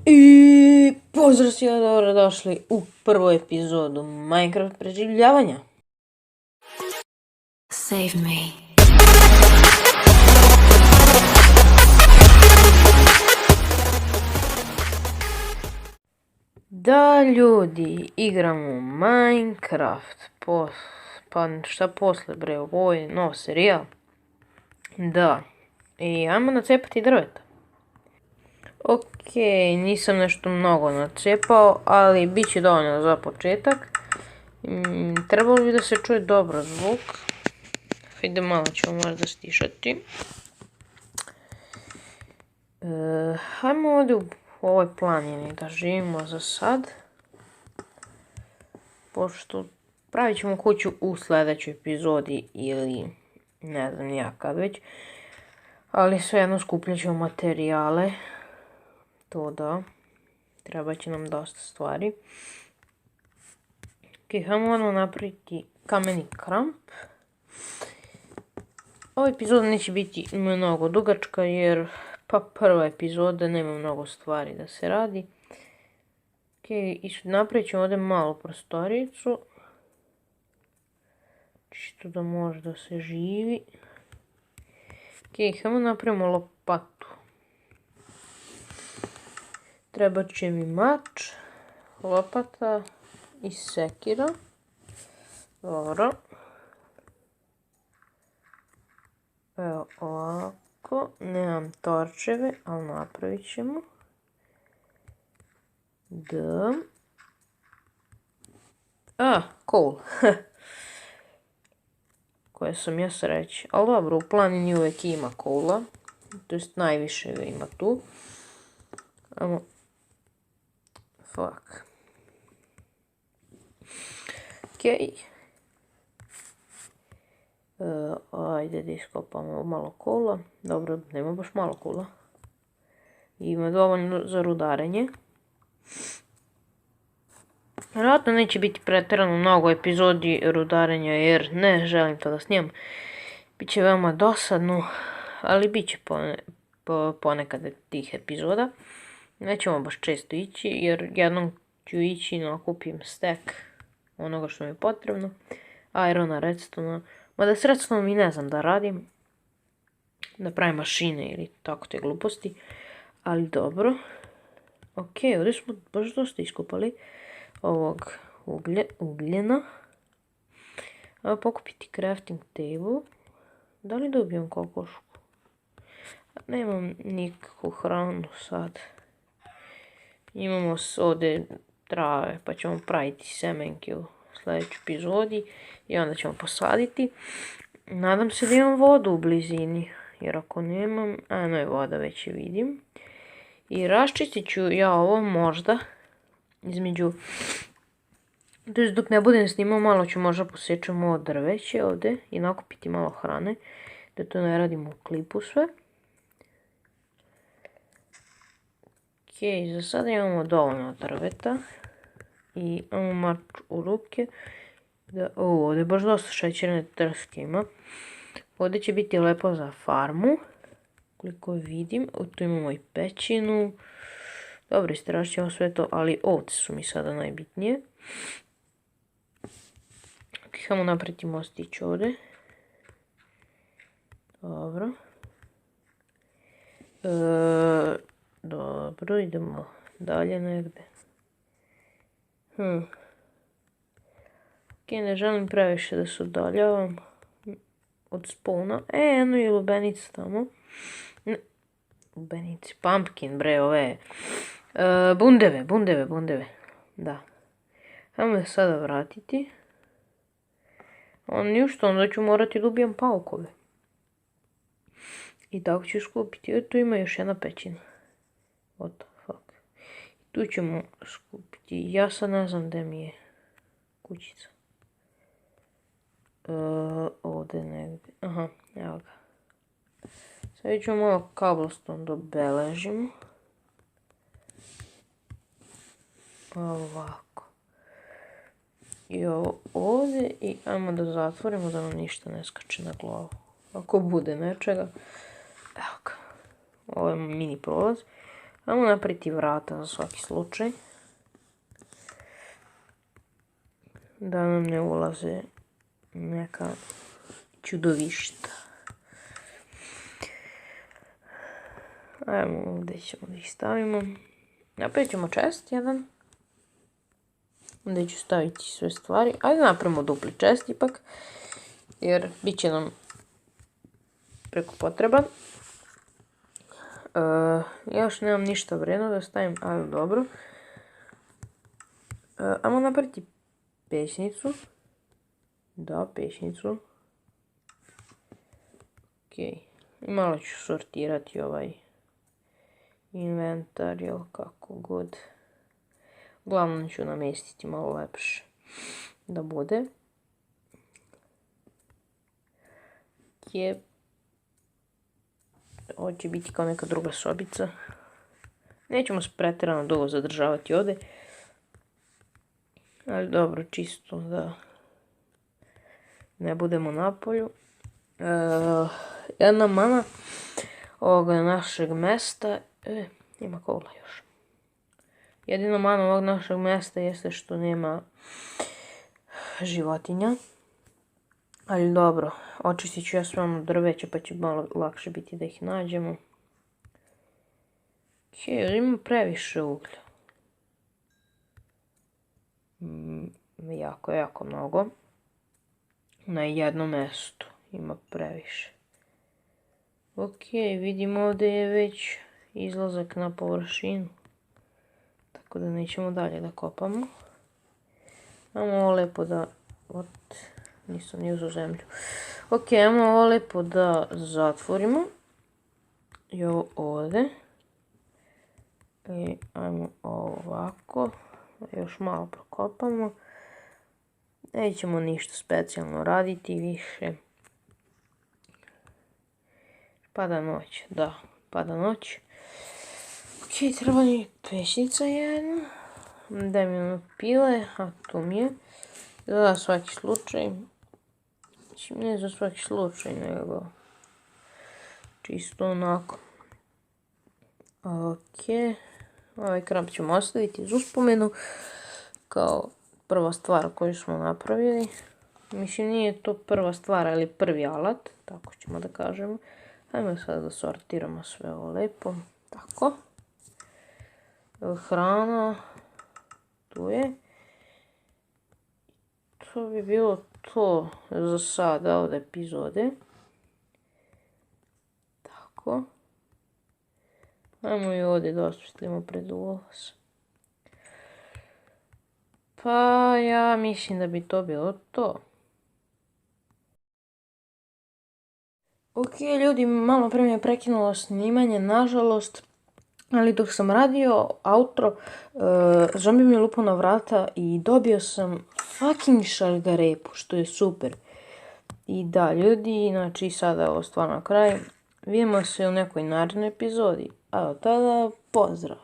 I pozdrav svima, dobrodošli u prvu epizodu Minecraft preživljavanja. Save me. Da, ljudi, igramo Minecraft. Pa šta posle, bre, ovo je nov serijal. Da, i ajmo nacepati drveta. Ok, nisam nešto mnogo nacepao, ali bit će dovoljno za početak. Trebalo bi da se čuje dobro zvuk. Hajde, malo ćemo možda stišati. Hajmo ovdje u ovoj planini da živimo za sad. Pošto pravit ćemo kuću u sljedećoj epizodi ili ne znam ja kad već. Ali svejedno skupljat ćemo materijale. To da. Treba će nam dosta stvari. Ok, hajmo ono napraviti kameni kramp. Ova epizoda neće biti mnogo dugačka jer pa prva epizoda nema mnogo stvari da se radi. Ok, napravit ćemo ovdje malu prostoricu. Čisto da može da se živi. Ok, hajmo napravimo lopatu. Trebat će mi mač, lopata i sekira. Dobro. Evo ovako, nemam torčeve, ali napravit ćemo. Da. Cool. Koje sam ja sreći. Ali dobro, u planini uvijek ima coala. To jest najviše ga ima tu. Ajmo. Fuck. Okej. Ajde da iskopamo malo kola. Dobro, nema baš malo kola. Ima dovoljno za rudarenje. Vjerojatno neće biti pretjerano mnogo epizodi rudarenja jer ne želim to da snimam. Biće veoma dosadno, ali bit će ponekad tih epizoda. Nećemo baš često ići jer jednom ću ići i nakupim stack onoga što mi je potrebno. Irona, redstone, mada s redstone i ne znam da radim. Da pravim mašine ili tako te gluposti. Ali dobro. Ok, ovdje smo baš dosta iskopali ovog ugljena. Ajmo pokupiti crafting table. Da li dobijem kokošku? Nemam nikakvu hranu sad. Imamo ovdje trave pa ćemo praviti semenke u sljedećoj epizodi. I onda ćemo posaditi. Nadam se da imam vodu u blizini. Jer ako nemam, no je voda, već je vidim. I raščistit ću ja ovo možda. Između, dok ne budem snimao, malo ću možda posjećam ovo drveće ovdje. I nakupiti malo hrane. Da to ne radimo u klipu sve. Ok, za sada imamo dovoljno drveta. I imamo mač u ruke. Ovdje je baš dosta šećerne trske ima. Ovdje će biti lepo za farmu. Koliko vidim. Tu imamo i pećinu. Dobro, istražit ćemo sve to, ali ovce su mi sada najbitnije. Hajmo napraviti mostić ovdje. Dobro. Dobro, idemo dalje negdje. Ok, ne želim previše da se udaljavam od spawna. Eno je lubenica tamo. Lubenici, pumpkin, bre, ove. Bundeve. Da. Hajmo se sada vratiti. Onda ću morati da ubijem paukove. I tako ću skupiti. Tu ima još jedna pećina. What the fuck. Tu ćemo skupiti. Ja sad ne znam gdje mi je kućica. Ovdje negdje. Aha, evo ga. Sad ćemo malo cobblestone da obeležimo. Ovako. I ovo ovdje i ajmo da zatvorimo da nam ništa ne skače na glavu. Ako bude nečega. Evo ga. Ovo je mini prolaz. Ajmo napraviti vrata za svaki slučaj. Da nam ne ulaze neka čudovišta. Ajmo, ovdje ćemo da ih stavimo. Napravit ćemo chest jedan. Ovdje ću staviti sve stvari. Ajde napravimo dupli chest ipak. Jer bit će nam preko potreban. Ja još nemam ništa vredno da stavim, ali dobro. Ajmo napraviti pećnicu. Da, pećnicu. Ok. I malo ću sortirati ovaj inventar, jel kako god. Uglavnom ću namjestiti malo lepše da bude. Ovo će biti kao neka druga sobica. Nećemo se pretjerano dugo zadržavati ovdje. Ali dobro, čisto da ne budemo na polju. Jedna mana ovoga našeg mesta. Ima kola još. Jedina mana ovog našeg mesta jeste što nema životinja. Ali dobro, očistit ću ja sve ono drveće pa će malo lakše biti da ih nađemo. Ok, ima previše uglja. Jako mnogo. Na jednom mjestu ima previše. Ok, vidimo ovdje je već izlazak na površinu. Tako da nećemo dalje da kopamo. Ajmo ovo lijepo da... Nisam ni uzeo zemlju. Ok, ajmo ovo lijepo da zatvorimo. I ovo ovdje. I ajmo ovako. Još malo prokopamo. Nećemo ništa specijalno raditi više. Pada noć, da, pada noć. Ok, treba mi pećnica jedna. Daj mi ono pile, a tu mi je. Za svaki slučaj. Ne za svaki slučaj, nego čisto onako. Ok, ovaj kramp ćemo ostaviti za uspomenu kao prva stvar koju smo napravili. Mislim, nije to prva stvar, ali prvi alat, tako ćemo da kažemo. Ajmo sad da sortiramo sve ovo lijepo, tako. Hrana, tu je. To bi bilo to za sada od epizode. Tako. Ajmo i ovdje da osvijetlimo pred ulaz. Pa ja mislim da bi to bilo to. Ok ljudi, malo pre mi je prekinulo snimanje, nažalost. Ali dok sam radio outro, zombi mi je lupao na vrata i dobio sam fucking šargarepu, što je super. I da, ljudi, znači sada je ovo stvarno kraj. Vidimo se u nekoj narednoj epizodi. A od tada, pozdrav!